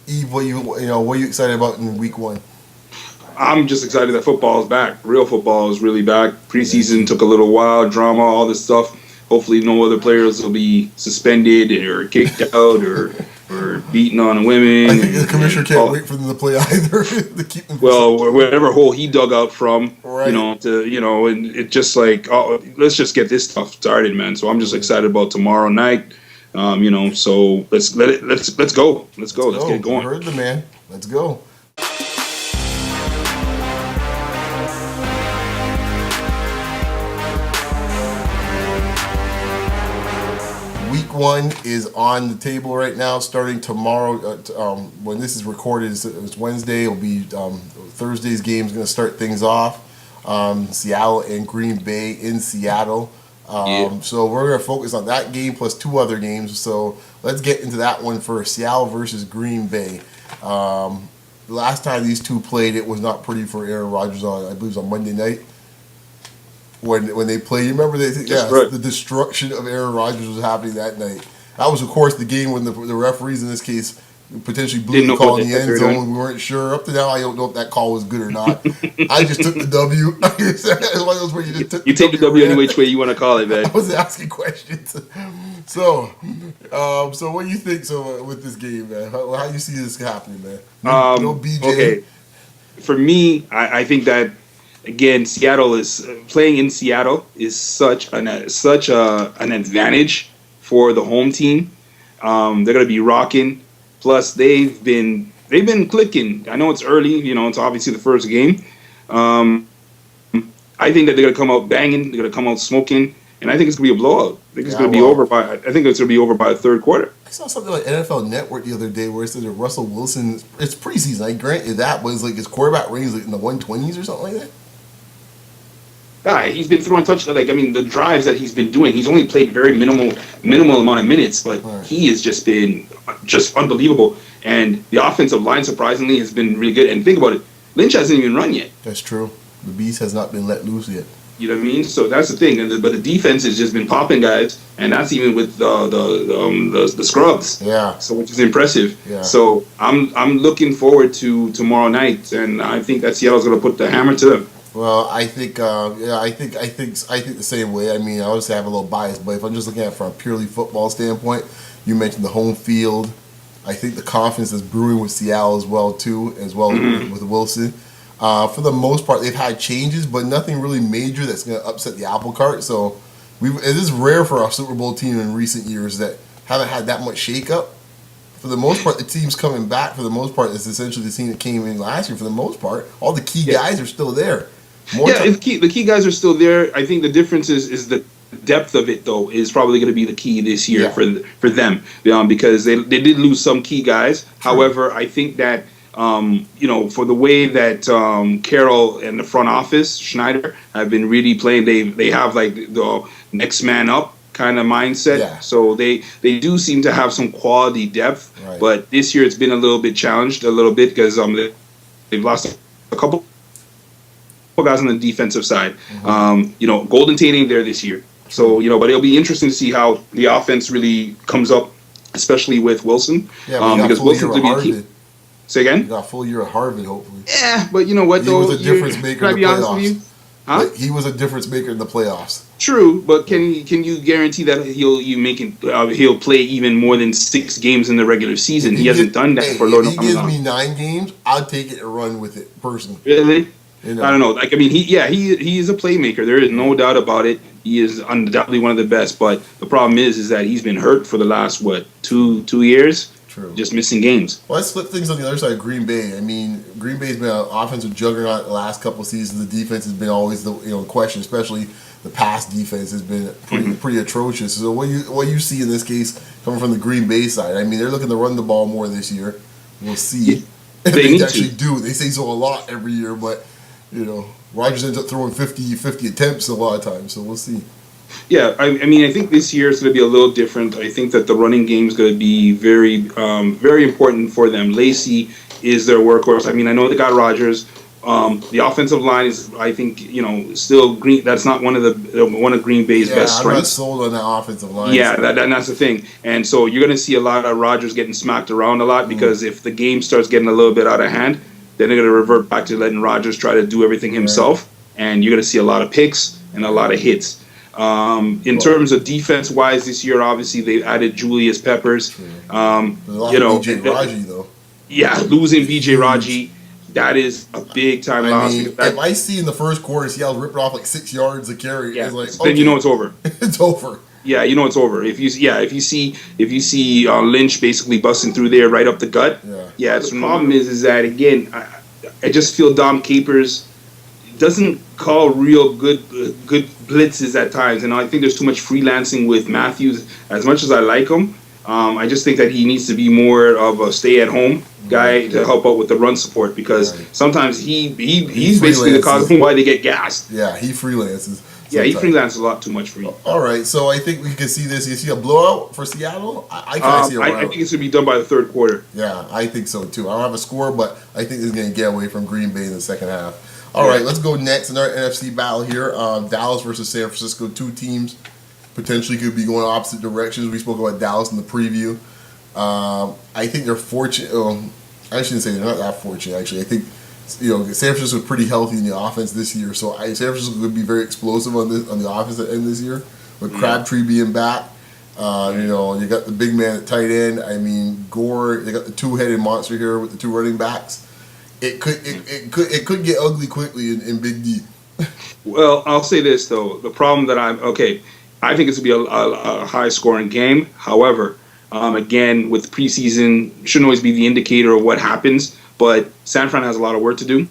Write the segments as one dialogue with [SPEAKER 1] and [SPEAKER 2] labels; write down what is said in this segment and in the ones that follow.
[SPEAKER 1] Eve, what are you excited about in week one?
[SPEAKER 2] I'm just excited that football is back. Real football is really back.
[SPEAKER 1] Yeah,
[SPEAKER 2] Preseason took a little while, drama, all this stuff. Hopefully, no other players will be suspended or kicked out or beaten on
[SPEAKER 1] I
[SPEAKER 2] women
[SPEAKER 1] think the commissioner
[SPEAKER 2] and
[SPEAKER 1] can't wait for them to play either to keep them.
[SPEAKER 2] well, whatever hole he dug out from,
[SPEAKER 1] Right.
[SPEAKER 2] and it just like, oh, let's just get this stuff started, man. So I'm just excited about tomorrow night. So let's go, let's go, let's get it
[SPEAKER 1] You
[SPEAKER 2] going.
[SPEAKER 1] heard the man. Let's go. Week one is on the table right now, starting tomorrow. When this is recorded, it's Wednesday. It'll be Thursday's game is going to start things off. Seattle and Green Bay in Seattle.
[SPEAKER 2] Yeah.
[SPEAKER 1] So we're going to focus on that game plus two other games. So let's get into that one first. Seattle versus Green Bay. The last time these two played, it was not pretty for Aaron Rodgers on, I believe it was on Monday night. When they played, you remember
[SPEAKER 2] Right.
[SPEAKER 1] the destruction of Aaron Rodgers was happening that night. That was, of course, the game when the referees in this case potentially blew
[SPEAKER 2] Didn't
[SPEAKER 1] the
[SPEAKER 2] know
[SPEAKER 1] call
[SPEAKER 2] what
[SPEAKER 1] in the
[SPEAKER 2] they
[SPEAKER 1] end
[SPEAKER 2] were
[SPEAKER 1] zone.
[SPEAKER 2] doing.
[SPEAKER 1] We weren't sure. Up to now, I don't know if that call was good or not. I just took the W. It's one of those where you just took
[SPEAKER 2] You take the W any
[SPEAKER 1] ran.
[SPEAKER 2] which way you want to call it, man.
[SPEAKER 1] I was asking questions. So what do you think? With this game, man, how you see this happening, man? No BJ.
[SPEAKER 2] Okay, for me, I think that again, Seattle is playing in Seattle is such an advantage for the home team. They're gonna be rocking. Plus, they've been clicking. I know it's early. It's obviously the first game. I think that they're gonna come out banging. They're gonna come out smoking, and I think it's gonna be a blowout. I think it's gonna be over by. I think it's gonna be over by the third quarter.
[SPEAKER 1] I saw something like NFL Network the other day where it said that Russell Wilson. It's preseason. I grant you that, but it's like his quarterback range like in the 120s or something like that.
[SPEAKER 2] Guy, he's been throwing touchdowns. Like, I mean, the drives that he's been doing, he's only played very minimal amount of minutes, but
[SPEAKER 1] Right.
[SPEAKER 2] he has just been just unbelievable. And the offensive line, surprisingly, has been really good. And think about it, Lynch hasn't even run yet.
[SPEAKER 1] That's true. The beast has not been let loose yet.
[SPEAKER 2] You know what I mean? So that's the thing. But the defense has just been popping guys, and that's even with the scrubs.
[SPEAKER 1] Yeah.
[SPEAKER 2] So which is impressive.
[SPEAKER 1] Yeah.
[SPEAKER 2] So I'm looking forward to tomorrow night, and I think that Seattle's going to put the hammer to them.
[SPEAKER 1] Well, I think, I think the same way. I mean, I obviously have a little bias, but if I'm just looking at it from a purely football standpoint, you mentioned the home field. I think the confidence is brewing with Seattle as well with Wilson. For the most part, they've had changes, but nothing really major that's going to upset the apple cart. So, it is rare for a Super Bowl team in recent years that haven't had that much shakeup. For the most part, the team's coming back. For the most part, it's essentially the team that came in last year. For the most part, all the key guys are still there.
[SPEAKER 2] The key guys are still there. I think the difference is the depth of it, though, is probably going to be the key this year for them because they did lose some key guys.
[SPEAKER 1] True.
[SPEAKER 2] However, I think that for the way that Carroll and the front office, Schneider, have been really playing, they have like the next man up kind of mindset.
[SPEAKER 1] Yeah.
[SPEAKER 2] So they do seem to have some quality depth.
[SPEAKER 1] Right.
[SPEAKER 2] But this year it's been a little bit challenged because they've lost a couple guys on the defensive side. Golden Tate there this year. So, but it'll be interesting to see how the offense really comes up, especially with Wilson.
[SPEAKER 1] Yeah,
[SPEAKER 2] because Wilson's going to be a key. Say
[SPEAKER 1] You
[SPEAKER 2] again?
[SPEAKER 1] got a full year at Harvard, hopefully.
[SPEAKER 2] Yeah, but you know what,
[SPEAKER 1] He
[SPEAKER 2] though?
[SPEAKER 1] was a difference maker
[SPEAKER 2] Can I
[SPEAKER 1] in
[SPEAKER 2] be
[SPEAKER 1] the
[SPEAKER 2] honest with you?
[SPEAKER 1] playoffs.
[SPEAKER 2] Huh?
[SPEAKER 1] Like, he was a difference maker in the playoffs.
[SPEAKER 2] True, but can you guarantee that he'll play even more than 6 games in the regular season? He hasn't done that for Lord knows
[SPEAKER 1] If
[SPEAKER 2] how
[SPEAKER 1] he
[SPEAKER 2] long.
[SPEAKER 1] gives me 9 games, I'll take it and run with it personally.
[SPEAKER 2] Really?
[SPEAKER 1] You know?
[SPEAKER 2] I don't know. Like, I mean, he is a playmaker. There is no doubt about it. He is undoubtedly one of the best. But the problem is that he's been hurt for the last 2 years.
[SPEAKER 1] True.
[SPEAKER 2] Just missing games.
[SPEAKER 1] Well, let's flip things on the other side of Green Bay. I mean, Green Bay's been an offensive juggernaut the last couple of seasons. The defense has been always the question, especially the pass defense has been pretty atrocious. So what you see in this case coming from the Green Bay side? I mean, they're looking to run the ball more this year. We'll see.
[SPEAKER 2] They
[SPEAKER 1] They
[SPEAKER 2] need
[SPEAKER 1] actually
[SPEAKER 2] to.
[SPEAKER 1] do. They say so a lot every year, but Rodgers ends up throwing 50 attempts a lot of times. So we'll see.
[SPEAKER 2] Yeah, I mean, I think this year is going to be a little different. I think that the running game is going to be very, very important for them. Lacey is their workhorse. I mean, I know they got Rodgers, The offensive line is, I think, still Green. That's not one of Green Bay's
[SPEAKER 1] Yeah,
[SPEAKER 2] best
[SPEAKER 1] I'm not
[SPEAKER 2] strengths.
[SPEAKER 1] sold on that offensive line
[SPEAKER 2] Yeah,
[SPEAKER 1] still.
[SPEAKER 2] that's the thing. And so you're going to see a lot of Rodgers getting smacked around a lot
[SPEAKER 1] Mm,
[SPEAKER 2] because if the game starts getting a little bit out of hand, then they're going to revert back to letting Rodgers try to do everything
[SPEAKER 1] right,
[SPEAKER 2] himself. And you're going to see a lot of picks and a
[SPEAKER 1] right.
[SPEAKER 2] lot of hits. In
[SPEAKER 1] Well,
[SPEAKER 2] terms of defense wise this year, obviously they added Julius Peppers.
[SPEAKER 1] true.
[SPEAKER 2] Um,
[SPEAKER 1] They lost
[SPEAKER 2] you know,
[SPEAKER 1] B.J. Raji though.
[SPEAKER 2] yeah, losing BJ
[SPEAKER 1] Huge.
[SPEAKER 2] Raji, that is a big time
[SPEAKER 1] I
[SPEAKER 2] loss
[SPEAKER 1] mean,
[SPEAKER 2] because
[SPEAKER 1] if
[SPEAKER 2] that,
[SPEAKER 1] I see in the first quarter Seattle ripping off like 6 yards a carry,
[SPEAKER 2] yeah,
[SPEAKER 1] it's like
[SPEAKER 2] then you know
[SPEAKER 1] okay,
[SPEAKER 2] it's over.
[SPEAKER 1] it's over.
[SPEAKER 2] Yeah, you know it's over. If you see Lynch basically busting through there right up the gut,
[SPEAKER 1] Yeah,
[SPEAKER 2] yeah. The problem is that again, I just feel Dom Capers doesn't call real good blitzes at times, and I think there's too much freelancing with Matthews. As much as I like him, I just think that he needs to be more of a stay-at-home
[SPEAKER 1] right,
[SPEAKER 2] guy to help out with the run support because
[SPEAKER 1] right.
[SPEAKER 2] sometimes
[SPEAKER 1] He
[SPEAKER 2] he's basically the cause
[SPEAKER 1] freelances.
[SPEAKER 2] of why they get gassed.
[SPEAKER 1] Yeah, he freelances
[SPEAKER 2] Yeah, he
[SPEAKER 1] sometimes.
[SPEAKER 2] freelances a lot too much for me.
[SPEAKER 1] All right, so I think we can see this. You see a blowout for Seattle? I kind of see a
[SPEAKER 2] I
[SPEAKER 1] rout.
[SPEAKER 2] think it's gonna be done by the third quarter.
[SPEAKER 1] Yeah, I think so too. I don't have a score, but I think this is going to get away from Green Bay in the second half. All
[SPEAKER 2] Yeah.
[SPEAKER 1] right, let's go next. Another NFC battle here. Dallas versus San Francisco. Two teams potentially could be going opposite directions. We spoke about Dallas in the preview. I think they're fortunate. I shouldn't say they're not that fortunate, actually. I think San Francisco was pretty healthy in the offense this year, so San Francisco could be very explosive on the offensive end this year with Crabtree being back. You got the big man at tight end. I mean, Gore. They got the two-headed monster here with the two running backs. It could get ugly quickly in Big D.
[SPEAKER 2] Well, I'll say this though: the problem that I'm okay, I think it's gonna be a high scoring game. However, again, with preseason, shouldn't always be the indicator of what happens. But San Fran has a lot of work to do.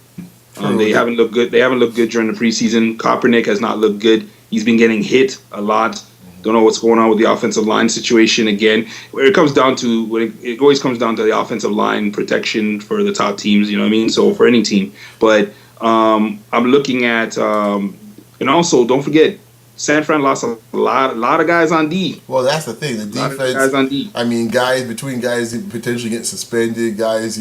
[SPEAKER 2] They
[SPEAKER 1] True.
[SPEAKER 2] haven't looked good. They haven't looked good during the preseason. Kaepernick has not looked good. He's been getting hit a lot. Don't know what's going on with the offensive line situation again. Where it comes down to, it always comes down to the offensive line protection for the top teams. You know what I mean? So for any team, but I'm looking at, and also don't forget, San Fran lost a lot of guys on D.
[SPEAKER 1] Well, that's the thing. The
[SPEAKER 2] A lot of guys
[SPEAKER 1] defense.
[SPEAKER 2] on D.
[SPEAKER 1] I mean, guys potentially getting suspended. Guys,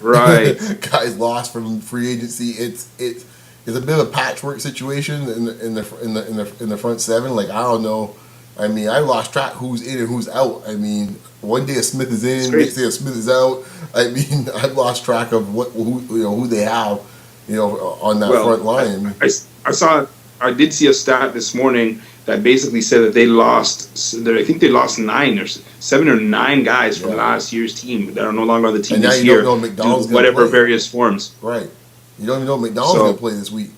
[SPEAKER 2] Right.
[SPEAKER 1] guys lost from free agency. It's a bit of a patchwork situation in the front seven. Like I don't know. I mean, I lost track who's in and who's out. I mean, one day a Smith is
[SPEAKER 2] It's
[SPEAKER 1] in,
[SPEAKER 2] crazy.
[SPEAKER 1] next day a Smith is out. I mean, I've lost track of who they have, on that
[SPEAKER 2] Well,
[SPEAKER 1] front line.
[SPEAKER 2] I did see a stat this morning that basically said that they lost. I think they lost 7 or 9 guys from
[SPEAKER 1] Yeah.
[SPEAKER 2] last year's team that are no longer on the team
[SPEAKER 1] And now
[SPEAKER 2] this
[SPEAKER 1] you
[SPEAKER 2] year
[SPEAKER 1] don't know if
[SPEAKER 2] due
[SPEAKER 1] McDonald's
[SPEAKER 2] to
[SPEAKER 1] gonna
[SPEAKER 2] whatever
[SPEAKER 1] play.
[SPEAKER 2] various forms.
[SPEAKER 1] Right. You don't even know if McDonald's
[SPEAKER 2] So-
[SPEAKER 1] going to play this week.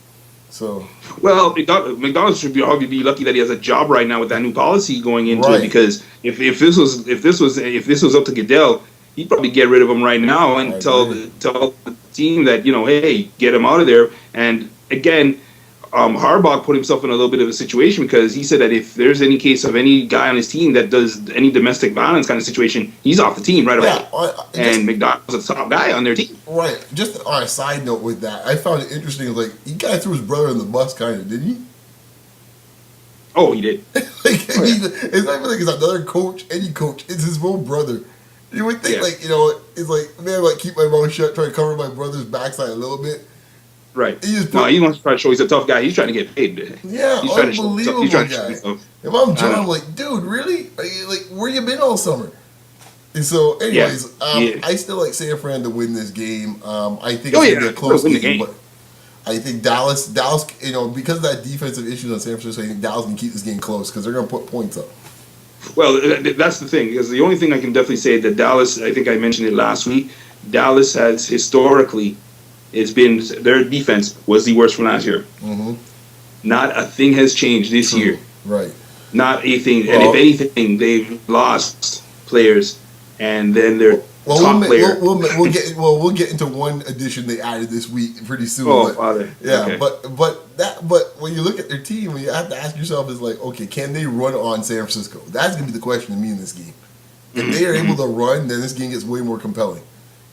[SPEAKER 1] So
[SPEAKER 2] Well, McDonald's should probably be lucky that he has a job right now with that new policy going into
[SPEAKER 1] Right.
[SPEAKER 2] it. Because if this was up to Goodell, he'd probably get rid of him right now
[SPEAKER 1] I
[SPEAKER 2] and tell
[SPEAKER 1] agree.
[SPEAKER 2] the team that hey, get him out of there. And again, Harbaugh put himself in a little bit of a situation because he said that if there's any case of any guy on his team that does any domestic violence kind of situation, he's off the team right away.
[SPEAKER 1] yeah,
[SPEAKER 2] And McDonald's a top guy on their team.
[SPEAKER 1] right. Just on a side note with that, I found it interesting. Like he kind of threw his brother in the bus, kind of, didn't he?
[SPEAKER 2] Oh, he did.
[SPEAKER 1] Like it's not even like it's another coach, any coach. It's his own brother. You would think
[SPEAKER 2] Yeah.
[SPEAKER 1] it's like man, like keep my mouth shut, try to cover my brother's backside a little bit.
[SPEAKER 2] Right.
[SPEAKER 1] He just
[SPEAKER 2] No,
[SPEAKER 1] put,
[SPEAKER 2] he wants to try to show he's a tough guy. He's trying to get paid.
[SPEAKER 1] yeah,
[SPEAKER 2] He's trying to show himself.
[SPEAKER 1] unbelievable
[SPEAKER 2] He's trying to show
[SPEAKER 1] guy.
[SPEAKER 2] himself.
[SPEAKER 1] If I'm John,
[SPEAKER 2] I know.
[SPEAKER 1] I'm like, dude, really? Like, where you been all summer? And so, anyways,
[SPEAKER 2] Yeah.
[SPEAKER 1] I still like San Fran to win this game. I think
[SPEAKER 2] Oh,
[SPEAKER 1] it's
[SPEAKER 2] yeah,
[SPEAKER 1] gonna be a close
[SPEAKER 2] win the
[SPEAKER 1] game,
[SPEAKER 2] game.
[SPEAKER 1] but I think Dallas, because of that defensive issues on San Francisco, I think Dallas can keep this game close because they're gonna put points up.
[SPEAKER 2] Well, that's the thing. Because the only thing I can definitely say that Dallas, I think I mentioned it last week, Dallas has historically, it's been, their defense was the worst from last year.
[SPEAKER 1] Mm-hmm.
[SPEAKER 2] Not a thing has changed this year.
[SPEAKER 1] Right.
[SPEAKER 2] Not a thing. And
[SPEAKER 1] Well-
[SPEAKER 2] if anything, they've lost players. And then their
[SPEAKER 1] Well,
[SPEAKER 2] top player.
[SPEAKER 1] we'll get into one addition they added this week pretty soon.
[SPEAKER 2] Oh,
[SPEAKER 1] but,
[SPEAKER 2] Father.
[SPEAKER 1] yeah,
[SPEAKER 2] Okay.
[SPEAKER 1] but when you look at their team, you have to ask yourself is like, okay, can they run on San Francisco? That's gonna be the question to me in this game. If
[SPEAKER 2] Mm-hmm.
[SPEAKER 1] they are able to run, then this game gets way more compelling.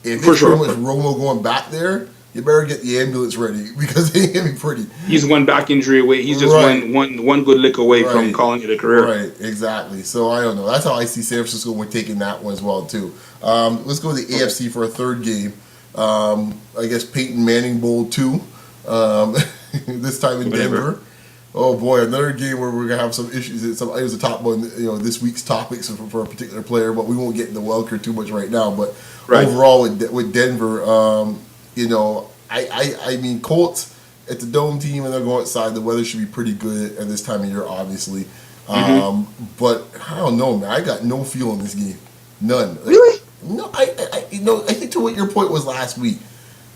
[SPEAKER 1] If
[SPEAKER 2] For
[SPEAKER 1] it's
[SPEAKER 2] sure.
[SPEAKER 1] pretty much Romo going back there, you better get the ambulance ready because it ain't gonna be pretty.
[SPEAKER 2] He's one back injury away. He's just
[SPEAKER 1] Right.
[SPEAKER 2] one good lick away from
[SPEAKER 1] Right.
[SPEAKER 2] calling it a career.
[SPEAKER 1] Right, exactly. So I don't know. That's how I see San Francisco when taking that one as well too. Let's go to the AFC for a third game. I guess Peyton Manning Bowl 2, this time in
[SPEAKER 2] Whatever.
[SPEAKER 1] Denver. Oh boy, another game where we're gonna have some issues. Some items to talk about, this week's topics for a particular player, but we won't get into Welker too much right now. But
[SPEAKER 2] Right.
[SPEAKER 1] overall, with Denver, I mean Colts. It's a dome team, and they're going outside. The weather should be pretty good at this time of year, obviously. But I don't know, man. I got no feel in this game, none.
[SPEAKER 2] Really?
[SPEAKER 1] No, I think to what your point was last week.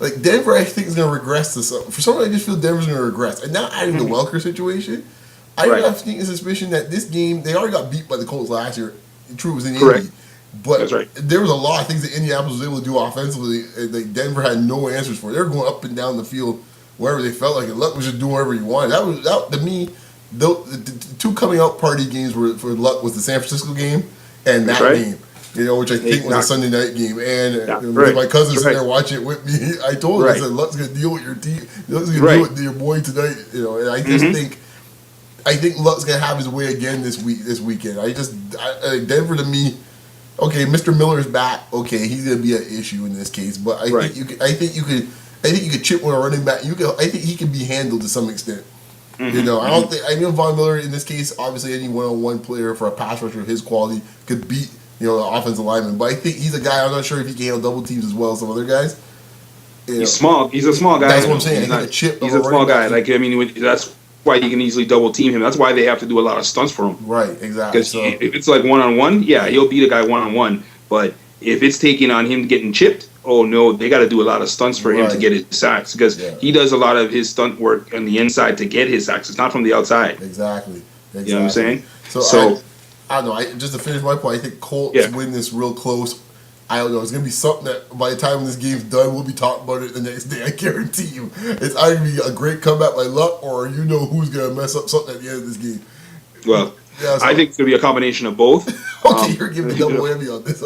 [SPEAKER 1] Like Denver, I think is going to regress to some. For some reason, I just feel Denver's going to regress. And now adding the Welker situation, I
[SPEAKER 2] Right.
[SPEAKER 1] have sneaking suspicion that this game they already got beat by the Colts last year. True, it was in
[SPEAKER 2] Correct.
[SPEAKER 1] Indy, but
[SPEAKER 2] That's right.
[SPEAKER 1] there was a lot of things that Indianapolis was able to do offensively. And like Denver had no answers for. They were going up and down the field wherever they felt like it. Luck was just doing whatever he wanted. That to me. The two coming out party games were for Luck was the San Francisco game and that
[SPEAKER 2] That's right.
[SPEAKER 1] game. Which I think was a Sunday night game. And
[SPEAKER 2] Yeah,
[SPEAKER 1] with
[SPEAKER 2] right.
[SPEAKER 1] my cousin
[SPEAKER 2] That's
[SPEAKER 1] sitting there
[SPEAKER 2] right.
[SPEAKER 1] watching it with me, I told him, I
[SPEAKER 2] Right.
[SPEAKER 1] said, Luck's going to deal with your team. Luck's going to
[SPEAKER 2] Right.
[SPEAKER 1] deal with your boy tonight. And I just think Luck's going to have his way again this weekend. Denver to me, okay, Mr. Miller's back. Okay, he's going to be an issue in this case. But
[SPEAKER 2] Right.
[SPEAKER 1] I think you could chip with a running back. I think he can be handled to some extent. I don't think. I know Von Miller in this case. Obviously, any one-on-one player for a pass rusher of his quality could beat the offensive lineman. But I think he's a guy. I'm not sure if he can handle double teams as well as some other guys.
[SPEAKER 2] He's small. He's a small guy.
[SPEAKER 1] That's what I'm saying.
[SPEAKER 2] He's,
[SPEAKER 1] I think a chip
[SPEAKER 2] he's
[SPEAKER 1] of
[SPEAKER 2] a
[SPEAKER 1] a
[SPEAKER 2] small
[SPEAKER 1] running
[SPEAKER 2] guy.
[SPEAKER 1] back-
[SPEAKER 2] That's why you can easily double team him. That's why they have to do a lot of stunts for him.
[SPEAKER 1] Right. Exactly.
[SPEAKER 2] Because
[SPEAKER 1] So
[SPEAKER 2] if it's like one-on-one, yeah, he'll beat a guy one-on-one. But if it's taking on him getting chipped, oh no, they got to do a lot of stunts for him to
[SPEAKER 1] Right.
[SPEAKER 2] get his sacks. Because
[SPEAKER 1] Yeah.
[SPEAKER 2] he does a lot of his stunt work on the inside to get his sacks. It's not from the outside.
[SPEAKER 1] exactly.
[SPEAKER 2] You know what I'm saying?
[SPEAKER 1] So I don't know. Just to finish my point, I think Colts
[SPEAKER 2] Yeah.
[SPEAKER 1] win this real close. I don't know. It's gonna be something that by the time this game's done, we'll be talking about it the next day. I guarantee you. It's either gonna be a great comeback by Luck, or who's gonna mess up something at the end of this game.
[SPEAKER 2] Well,
[SPEAKER 1] Yeah, so-
[SPEAKER 2] I think it's going to be a combination of both.
[SPEAKER 1] Okay, you're giving double whammy on this.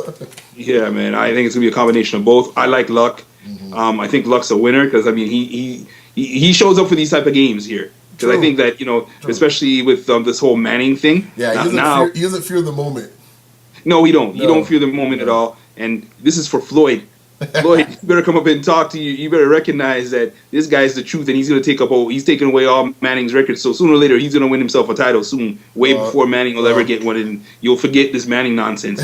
[SPEAKER 2] Yeah, man. I think it's gonna be a combination of both. I like Luck. I think Luck's a winner because I mean he shows up for these type of games here. Because I
[SPEAKER 1] True.
[SPEAKER 2] think that
[SPEAKER 1] True.
[SPEAKER 2] especially with this whole Manning thing.
[SPEAKER 1] Yeah, he doesn't fear the moment.
[SPEAKER 2] No, he don't. He
[SPEAKER 1] No.
[SPEAKER 2] don't fear the moment at all. And this is for Floyd. Floyd, you better come up and talk to you. You better recognize that this guy's the truth, and he's gonna he's taking away all Manning's records. So sooner or later, he's gonna win himself a title soon, way before Manning will ever get one, and you'll forget this Manning nonsense.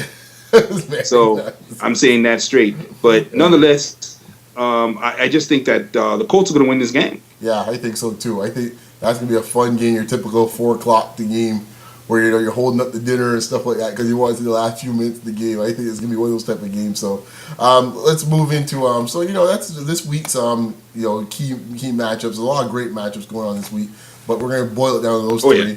[SPEAKER 2] So I'm saying that straight. But nonetheless, I just think that the Colts are going to win this game.
[SPEAKER 1] Yeah, I think so too. I think that's gonna be a fun game. Your typical 4 o'clock game, where you're holding up the dinner and stuff like that because you want to see the last few minutes of the game. I think it's gonna be one of those type of games. So let's move into that's this week's key matchups. There's a lot of great matchups going on this week, but we're gonna boil it down to those
[SPEAKER 2] Oh,
[SPEAKER 1] three.
[SPEAKER 2] yeah.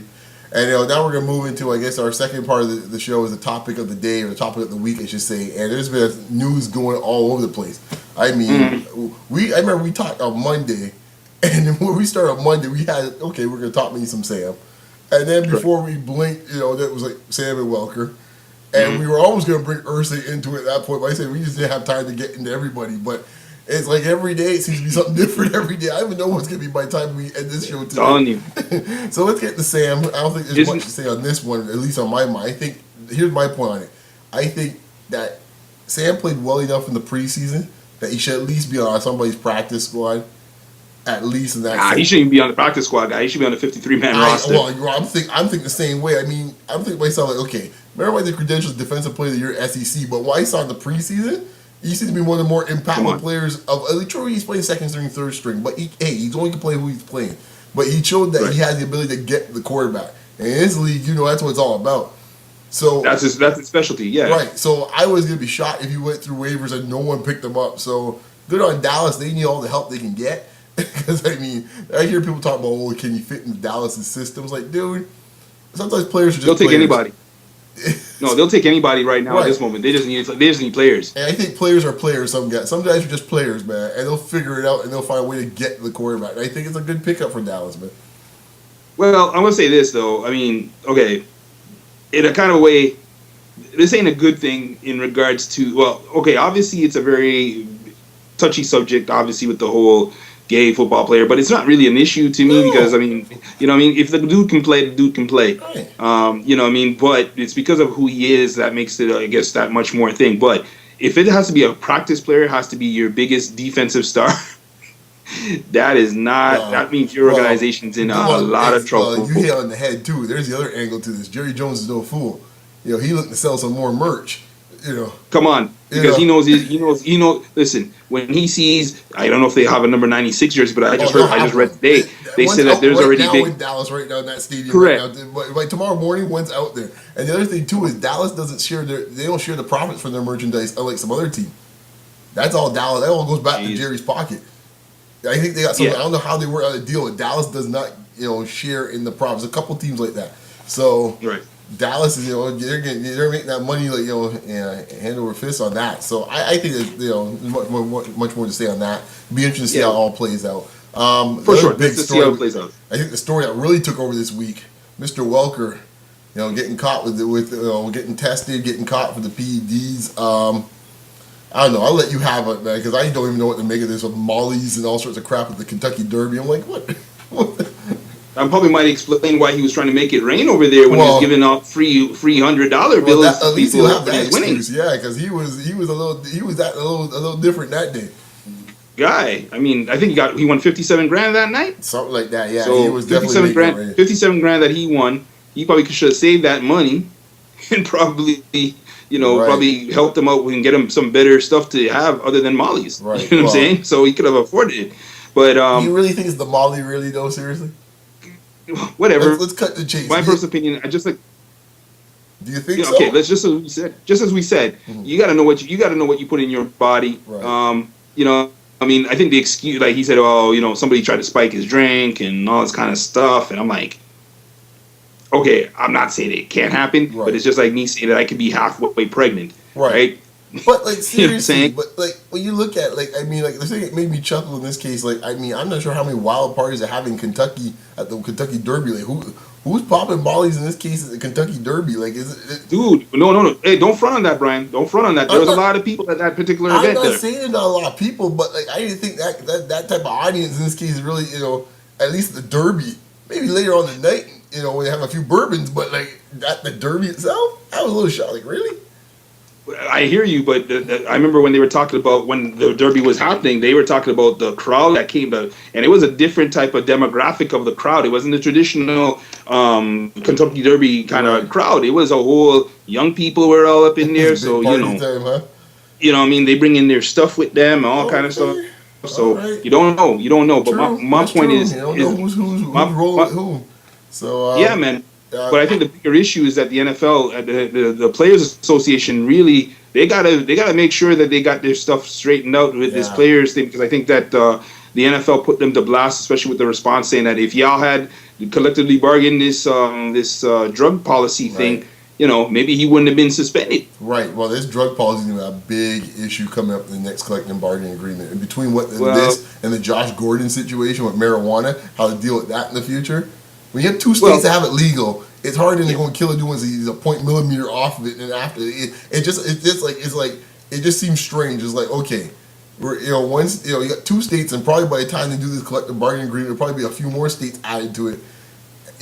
[SPEAKER 1] And now we're gonna move into, I guess, our second part of the show is the topic of the day, or the topic of the week, I should say. And there's been news going all over the place. I mean, I remember we talked on Monday, and when we started on Monday, we had we're gonna talk me some Sam, and then before we blinked, that was like Sam and Welker, and we were almost gonna bring Ursa into it at that point. But I said we just didn't have time to get into everybody, but. It's like every day it seems to be something different every day. I don't even know what's going to be by the time we end this show today.
[SPEAKER 2] Telling you.
[SPEAKER 1] So let's get to Sam. I don't think there's much to say on this one, at least on my mind. Here's my point on it. I think that Sam played well enough in the preseason that he should at least be on somebody's practice squad. At least in that.
[SPEAKER 2] He shouldn't even be on the practice squad, guy. He should be on the 53-man roster.
[SPEAKER 1] Well, I'm thinking the same way. I mean, I'm thinking to myself, like, okay, remember the credentials defensive player of the year SEC, but what I saw in the preseason, he seems to be one of the more impactful players of. True, he's playing second string, third string, but he's only can play who he's playing. But he showed that he has the ability to get the quarterback, and in this league, that's what it's all about. So
[SPEAKER 2] that's his specialty, yeah.
[SPEAKER 1] Right. So I was gonna be shocked if he went through waivers and no one picked him up. So good on Dallas. They need all the help they can get. Because I hear people talk about, can you fit in Dallas' systems? Like, dude, sometimes players are just.
[SPEAKER 2] They'll take
[SPEAKER 1] players.
[SPEAKER 2] anybody. No, they'll take anybody right now at this moment. They just need players.
[SPEAKER 1] And I think players are players. Some guys are just players, man, and they'll figure it out and they'll find a way to get the quarterback. And I think it's a good pickup for Dallas, man.
[SPEAKER 2] Well, I'm gonna say this though. I mean, okay, in a kind of way, this ain't a good thing in regards to. Well, okay, obviously it's a very touchy subject, obviously with the whole gay football player, but it's not really an issue to me because if the dude can play, the dude can play.
[SPEAKER 1] Right.
[SPEAKER 2] But it's because of who he is that makes it, I guess, that much more thing. But if it has to be a practice player, it has to be your biggest defensive star. That is not. That means your
[SPEAKER 1] Well,
[SPEAKER 2] organization's in a
[SPEAKER 1] well,
[SPEAKER 2] lot of trouble.
[SPEAKER 1] you hit on the head too. There's the other angle to this. Jerry Jones is no fool. He looking to sell some more merch.
[SPEAKER 2] Come on, because he knows. Listen, when he sees, I don't know if they have a number 96 jersey, but I just read today they said that there's already big
[SPEAKER 1] in Dallas right now in that stadium.
[SPEAKER 2] Correct.
[SPEAKER 1] Right now. But by tomorrow morning, one's out there. And the other thing too is Dallas doesn't share they don't share the profits from their merchandise unlike some other team. That's all Dallas. That all goes back to Jerry's pocket. I think they got something. I don't know how they work out a deal, but Dallas does not share in the profits. A couple teams like that. So
[SPEAKER 2] right.
[SPEAKER 1] Dallas is, they're making that money hand over fist on that. So I think that much more to say on that. It'll be interesting to see how it all plays out.
[SPEAKER 2] For sure,
[SPEAKER 1] big
[SPEAKER 2] see
[SPEAKER 1] story.
[SPEAKER 2] how it plays out.
[SPEAKER 1] I think the story that really took over this week, Mr. Welker, getting caught with getting tested, getting caught for the PEDs. I don't know. I'll let you have it, man, because I don't even know what to make of this with mollies and all sorts of crap at the Kentucky Derby. I'm like, what?
[SPEAKER 2] I probably might explain why he was trying to make it rain over there when he was giving out free $100 bills.
[SPEAKER 1] At least he'll have that
[SPEAKER 2] winning.
[SPEAKER 1] excuse, yeah, because he was a little different that day.
[SPEAKER 2] Guy, I mean, I think he won 57 grand that night.
[SPEAKER 1] Something like that, yeah.
[SPEAKER 2] So
[SPEAKER 1] he was
[SPEAKER 2] 57
[SPEAKER 1] definitely
[SPEAKER 2] 57 grand that he won. He probably should have saved that money and probably probably helped him out and get him some better stuff to have other than Molly's.
[SPEAKER 1] Right.
[SPEAKER 2] You know what I'm saying? So he could have afforded it. But
[SPEAKER 1] do you really think it's the Molly really though? Seriously?
[SPEAKER 2] Whatever.
[SPEAKER 1] Let's cut the chase.
[SPEAKER 2] My personal opinion, I just like.
[SPEAKER 1] Do you think so?
[SPEAKER 2] Okay, let's just as we said, you got to know what you put in your body.
[SPEAKER 1] Right.
[SPEAKER 2] I mean, I think the excuse, like he said, somebody tried to spike his drink and all this kind of stuff, and I'm like, okay, I'm not saying it can't happen, but it's just like me saying that I could be halfway pregnant, right?
[SPEAKER 1] But like seriously,
[SPEAKER 2] you know
[SPEAKER 1] but like when you look at the thing that made me chuckle in this case, I'm not sure how many wild parties are having Kentucky at the Kentucky Derby. Like who's popping mollies in this case at the Kentucky Derby? Like
[SPEAKER 2] dude, no. Hey, don't front on that, Brian. Don't front on that. There was a lot of people at that particular event.
[SPEAKER 1] I'm not saying not a lot of people, but I didn't think that type of audience in this case is really at least the Derby. Maybe later on the night, when they have a few bourbons, but like at the Derby itself, I was a little shocked. Like really.
[SPEAKER 2] I hear you, but I remember when they were talking about when the Derby was happening, they were talking about the crowd that came out, and it was a different type of demographic of the crowd. It wasn't the traditional Kentucky Derby kind of crowd. It was a whole young people were all up in there, so
[SPEAKER 1] time, huh?
[SPEAKER 2] I mean, they bring in their stuff with them and all kind of stuff. So you don't know. But my point is,
[SPEAKER 1] you don't know who's rolling with who. So
[SPEAKER 2] yeah, man. But I think the bigger issue is that the NFL, the Players Association, really they gotta make sure that they got their stuff straightened out with this players thing, because I think that the NFL put them to blast, especially with the response saying that if y'all had collectively bargained this drug policy thing, maybe he wouldn't have been suspended.
[SPEAKER 1] Right. Well, this drug policy is a big issue coming up in the next collective bargaining agreement, and between this and the Josh Gordon situation with marijuana, how to deal with that in the future. When you have two states that have it legal, it's hard and they're going to kill a dude once he's a 0.1 off of it, and after it just seems strange. It's like, okay, once you got two states, and probably by the time they do this collective bargaining agreement, there'll probably be a few more states added to it.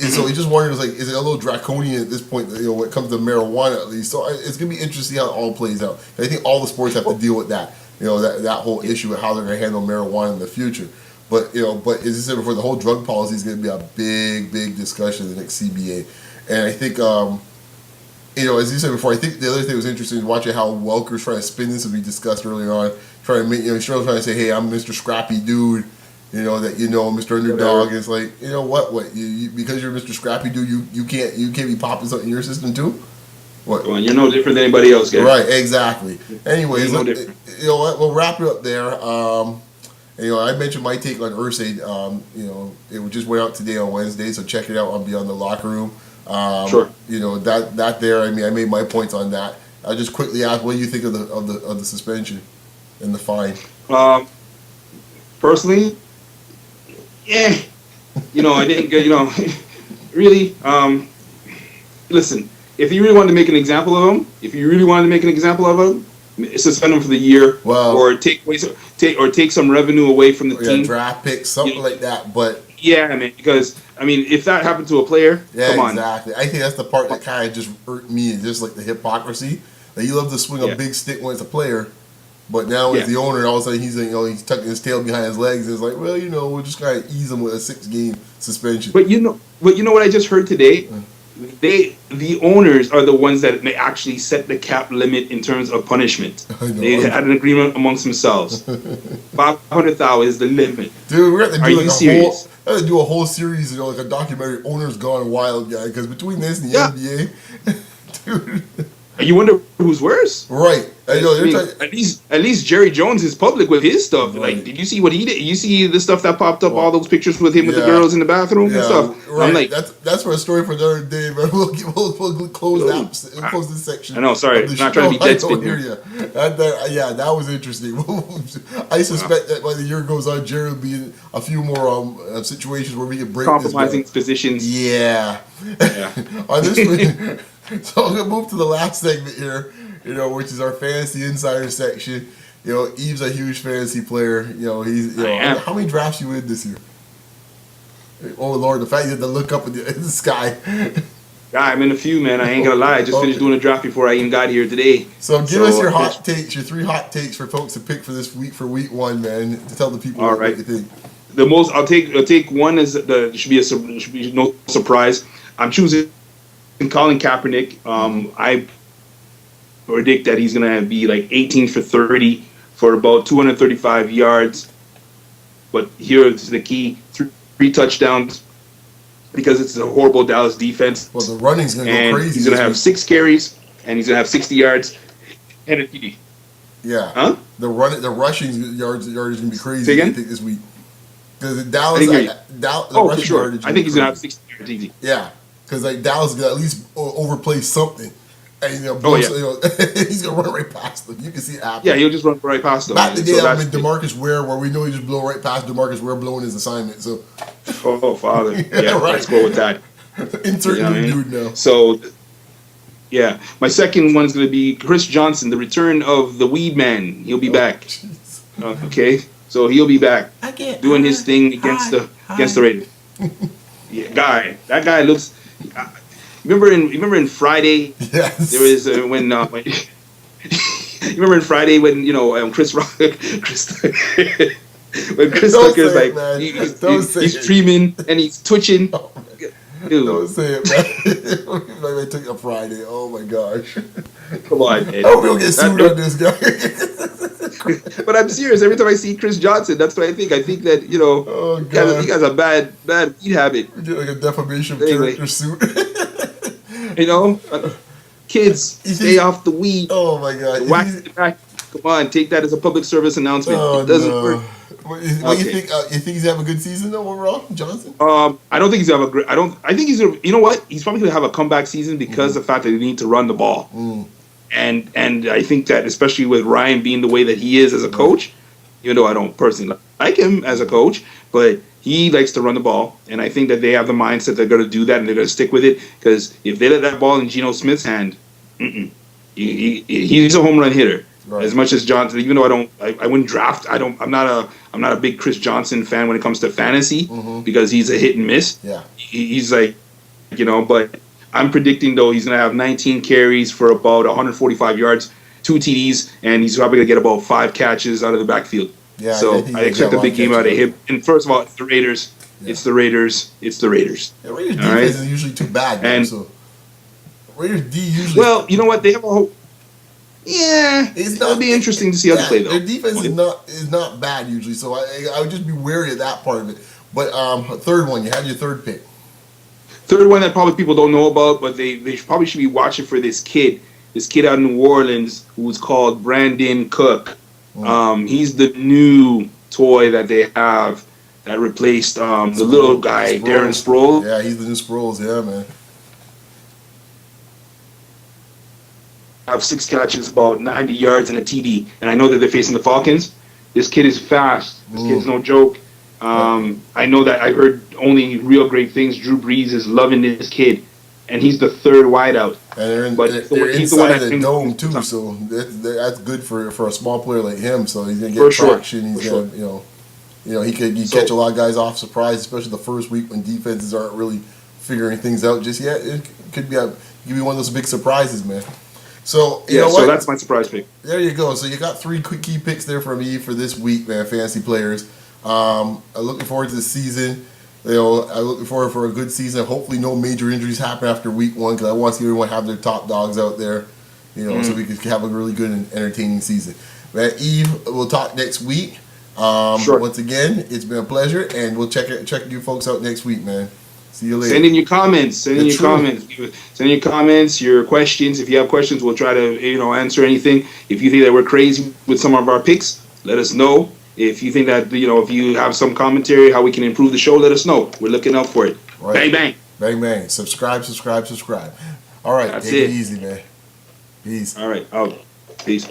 [SPEAKER 1] And so you just wonder, is it a little draconian at this point? When it comes to marijuana, at least. So it's going to be interesting to see how it all plays out. I think all the sports have to deal with that. That whole issue of how they're going to handle marijuana in the future. But as I said before, the whole drug policy is going to be a big discussion in the next CBA. And I think, as you said before, I think the other thing was interesting is watching how Welker's trying to spin this, as we discussed earlier on, trying to make, he's trying to say, hey, I'm Mr. Scrappy Dude, Mr. Underdog. It's like, what? You because you're Mr. Scrappy Dude, you can't be popping something in your system too? What?
[SPEAKER 2] Well, you're no different than anybody else, guys.
[SPEAKER 1] Right, exactly. Anyways, we'll wrap it up there. I mentioned my take on Irsay. It just went out today on Wednesday, so check it out on Beyond the Locker Room.
[SPEAKER 2] Sure.
[SPEAKER 1] That there. I mean, I made my points on that. I just quickly asked, what do you think of the suspension and the fine?
[SPEAKER 2] Personally, yeah. I didn't get. Really. Listen, if you really wanted to make an example of him, suspend him for the year, or take some revenue away from the team,
[SPEAKER 1] draft picks, something like that. But
[SPEAKER 2] yeah, I mean, because if that happened to a player, come on.
[SPEAKER 1] Exactly. I think that's the part that kind of just hurt me, just like the hypocrisy Like, he loved to swing a
[SPEAKER 2] Yeah.
[SPEAKER 1] big stick when it's a player, but now as
[SPEAKER 2] Yeah.
[SPEAKER 1] the owner, all of a sudden he's tucking his tail behind his legs. It's like, well, we'll just kind of ease him with a 6-game suspension.
[SPEAKER 2] But what I just heard today? The owners are the ones that may actually set the cap limit in terms of punishment.
[SPEAKER 1] I know.
[SPEAKER 2] They had an agreement amongst themselves. 500,000 is the limit.
[SPEAKER 1] Dude, we're gonna have to
[SPEAKER 2] Are
[SPEAKER 1] do
[SPEAKER 2] you
[SPEAKER 1] like
[SPEAKER 2] serious?
[SPEAKER 1] do a whole series, like a documentary, Owners Gone Wild, guy. Because between this and the
[SPEAKER 2] Yeah.
[SPEAKER 1] NBA, dude,
[SPEAKER 2] And you wonder who's worse.
[SPEAKER 1] right? I know
[SPEAKER 2] I
[SPEAKER 1] they're
[SPEAKER 2] mean,
[SPEAKER 1] trying.
[SPEAKER 2] at least Jerry Jones is public with his stuff.
[SPEAKER 1] Right.
[SPEAKER 2] Like, did you see what he did? You see the stuff that popped up,
[SPEAKER 1] Well,
[SPEAKER 2] all those pictures with him with the
[SPEAKER 1] yeah.
[SPEAKER 2] girls in the bathroom and
[SPEAKER 1] Yeah,
[SPEAKER 2] stuff.
[SPEAKER 1] right.
[SPEAKER 2] I'm like,
[SPEAKER 1] that's for a story for another day, man. We'll close we'll close this section.
[SPEAKER 2] I know, sorry,
[SPEAKER 1] of the
[SPEAKER 2] I'm not trying to be
[SPEAKER 1] show. I
[SPEAKER 2] Deadspin
[SPEAKER 1] don't hear
[SPEAKER 2] here.
[SPEAKER 1] you. Yeah, that was interesting. I suspect that by the year goes on, Jerry will be in a few more situations where we can break
[SPEAKER 2] compromising
[SPEAKER 1] this
[SPEAKER 2] positions.
[SPEAKER 1] Yeah.
[SPEAKER 2] Yeah.
[SPEAKER 1] On this one, so I'm gonna move to the last segment here, which is our fantasy insider section. Eve's a huge fantasy player. He's
[SPEAKER 2] I am.
[SPEAKER 1] how many drafts you in this year? Oh Lord, the fact you had to look up in the sky.
[SPEAKER 2] Yeah, I'm in a few, man. I ain't gonna lie. I just finished doing a draft before I even got here today.
[SPEAKER 1] So give us your hot takes, your 3 hot takes for folks to pick for this week for week 1, man. To tell the people
[SPEAKER 2] All
[SPEAKER 1] what
[SPEAKER 2] right.
[SPEAKER 1] you think.
[SPEAKER 2] The most I'll take one is should be no surprise. I'm choosing Colin Kaepernick. I predict that he's gonna be like 18 for 30 for about 235 yards. But here's the key: three touchdowns, because it's a horrible Dallas defense.
[SPEAKER 1] Well, the running's gonna go
[SPEAKER 2] And
[SPEAKER 1] crazy.
[SPEAKER 2] he's gonna
[SPEAKER 1] this
[SPEAKER 2] have
[SPEAKER 1] week.
[SPEAKER 2] 6 carries, and he's gonna have 60 yards and a TD.
[SPEAKER 1] Yeah.
[SPEAKER 2] Huh?
[SPEAKER 1] The rushing yards is gonna be crazy.
[SPEAKER 2] Say again?
[SPEAKER 1] I think this week. Because Dallas,
[SPEAKER 2] I didn't hear
[SPEAKER 1] the
[SPEAKER 2] Oh, for
[SPEAKER 1] rushing
[SPEAKER 2] sure.
[SPEAKER 1] yardage is
[SPEAKER 2] I think he's
[SPEAKER 1] be
[SPEAKER 2] gonna have
[SPEAKER 1] crazy.
[SPEAKER 2] 60 yards easy.
[SPEAKER 1] Yeah, because Dallas is gonna at least overplay something, and
[SPEAKER 2] Oh, yeah.
[SPEAKER 1] he's gonna run right past them. You can see it happen.
[SPEAKER 2] Yeah, he'll just run right past them.
[SPEAKER 1] Back in the day,
[SPEAKER 2] So
[SPEAKER 1] I'm
[SPEAKER 2] that's-
[SPEAKER 1] in Demarcus Ware, where we know he just blow right past Demarcus Ware blowing his assignment. So
[SPEAKER 2] Oh, father.
[SPEAKER 1] Yeah,
[SPEAKER 2] Yeah,
[SPEAKER 1] right.
[SPEAKER 2] let's go with that.
[SPEAKER 1] insert
[SPEAKER 2] You know what I
[SPEAKER 1] new
[SPEAKER 2] mean?
[SPEAKER 1] dude now.
[SPEAKER 2] So, yeah. My second one is going to be Chris Johnson, the return of the Weed Man. He'll be back.
[SPEAKER 1] Jeez.
[SPEAKER 2] Okay? So he'll be back
[SPEAKER 1] I can't
[SPEAKER 2] doing his thing against the Raiders. Yeah, that guy looks. Remember in Friday,
[SPEAKER 1] Yes.
[SPEAKER 2] there is when you remember in Friday when Chris Rock, when Chris
[SPEAKER 1] Don't
[SPEAKER 2] Tucker's
[SPEAKER 1] say it,
[SPEAKER 2] like
[SPEAKER 1] man.
[SPEAKER 2] he's
[SPEAKER 1] Don't say
[SPEAKER 2] he's
[SPEAKER 1] it.
[SPEAKER 2] dreaming and he's twitching. Dude,
[SPEAKER 1] Don't say it, man. Like I took a Friday. Oh my gosh.
[SPEAKER 2] come on, man.
[SPEAKER 1] I hope we don't get sued
[SPEAKER 2] That-
[SPEAKER 1] on this guy.
[SPEAKER 2] But I'm serious. Every time I see Chris Johnson, that's what I think. I think that
[SPEAKER 1] Oh god.
[SPEAKER 2] he has a bad weed habit.
[SPEAKER 1] We get like a defamation of
[SPEAKER 2] Anyway.
[SPEAKER 1] character suit.
[SPEAKER 2] Kids,
[SPEAKER 1] You
[SPEAKER 2] stay
[SPEAKER 1] think-
[SPEAKER 2] off the weed.
[SPEAKER 1] Oh my god.
[SPEAKER 2] Whack it back. Come on, take that as a public service announcement.
[SPEAKER 1] Oh,
[SPEAKER 2] It doesn't
[SPEAKER 1] no.
[SPEAKER 2] work.
[SPEAKER 1] What you
[SPEAKER 2] Okay.
[SPEAKER 1] think? You think he's having a good season though overall, Johnson?
[SPEAKER 2] I don't think he's gonna have a great. I think he's gonna. You know what? He's probably gonna have a comeback season because of the fact that they need to run the ball. And I think that especially with Ryan being the way that he is as a coach, even though I don't personally like him as a coach, but he likes to run the ball, and I think that they have the mindset they're going to do that and they're going to stick with it, because if they let that ball in Geno Smith's hand, he's a home run hitter.
[SPEAKER 1] Right.
[SPEAKER 2] As much as Johnson, even though I wouldn't draft. I'm not a big Chris Johnson fan when it comes to fantasy, because he's a hit and miss.
[SPEAKER 1] Yeah.
[SPEAKER 2] He's like, but I'm predicting though he's gonna have 19 carries for about 145 yards, 2 TDs, and he's probably gonna get about 5 catches out of the backfield.
[SPEAKER 1] Yeah.
[SPEAKER 2] So
[SPEAKER 1] think
[SPEAKER 2] I
[SPEAKER 1] he'll
[SPEAKER 2] expect
[SPEAKER 1] get
[SPEAKER 2] a big
[SPEAKER 1] lot
[SPEAKER 2] game
[SPEAKER 1] of
[SPEAKER 2] out of
[SPEAKER 1] catches.
[SPEAKER 2] him. And first of all, it's the Raiders.
[SPEAKER 1] Yeah.
[SPEAKER 2] It's the Raiders. It's the Raiders.
[SPEAKER 1] Yeah, Raiders
[SPEAKER 2] All
[SPEAKER 1] defense
[SPEAKER 2] right.
[SPEAKER 1] is usually too bad. Though,
[SPEAKER 2] And-
[SPEAKER 1] so Raiders D usually.
[SPEAKER 2] Well, you know what? They have a whole. Yeah, it'll be interesting to see how they play though.
[SPEAKER 1] Their defense is not bad usually, so I would just be wary of that part of it. But third one, you had your third pick.
[SPEAKER 2] Third one that probably people don't know about, but they probably should be watching for this kid out in New Orleans who's called Brandon Cook. He's the new toy that they have that replaced the little guy, Darren Sproles.
[SPEAKER 1] Yeah, he's the new Sproles. Yeah, man.
[SPEAKER 2] Have 6 catches, about 90 yards, and a TD. And I know that they're facing the Falcons. This kid is fast. This kid's no joke. I know that I heard only real great things. Drew Brees is loving this kid, and he's the third wideout.
[SPEAKER 1] And
[SPEAKER 2] But
[SPEAKER 1] they're
[SPEAKER 2] he's the one
[SPEAKER 1] inside
[SPEAKER 2] that
[SPEAKER 1] the
[SPEAKER 2] thinks-
[SPEAKER 1] dome too, so that's good for a small player like him. So he's gonna get
[SPEAKER 2] For sure.
[SPEAKER 1] traction. He's
[SPEAKER 2] For
[SPEAKER 1] gonna, he could catch a lot of guys off surprise, especially the first week when defenses aren't really figuring things out just yet. It could be one of those big surprises, man. So you
[SPEAKER 2] Yeah,
[SPEAKER 1] know
[SPEAKER 2] so
[SPEAKER 1] what?
[SPEAKER 2] that's my surprise pick.
[SPEAKER 1] There you go. So you got three quick key picks there from me for this week, man. Fantasy players. I'm looking forward to the season. I'm looking forward for a good season. Hopefully, no major injuries happen after week one because I want to see everyone have their top dogs out there. So we can have a really good and entertaining season. Man, Eve, we'll talk next week.
[SPEAKER 2] Sure.
[SPEAKER 1] Once again, it's been a pleasure, and we'll check you folks out next week, man. See you later.
[SPEAKER 2] Send in your comments. Send in
[SPEAKER 1] It's
[SPEAKER 2] your
[SPEAKER 1] true.
[SPEAKER 2] comments. Send in your comments, your questions. If you have questions, we'll try to answer anything. If you think that we're crazy with some of our picks, let us know. If you think that if you have some commentary how we can improve the show, let us know. We're looking out for it.
[SPEAKER 1] Right.
[SPEAKER 2] Bang bang.
[SPEAKER 1] Bang, bang. Subscribe. All right.
[SPEAKER 2] That's
[SPEAKER 1] Take it
[SPEAKER 2] it.
[SPEAKER 1] easy, man. Peace.
[SPEAKER 2] All right. Out. Peace.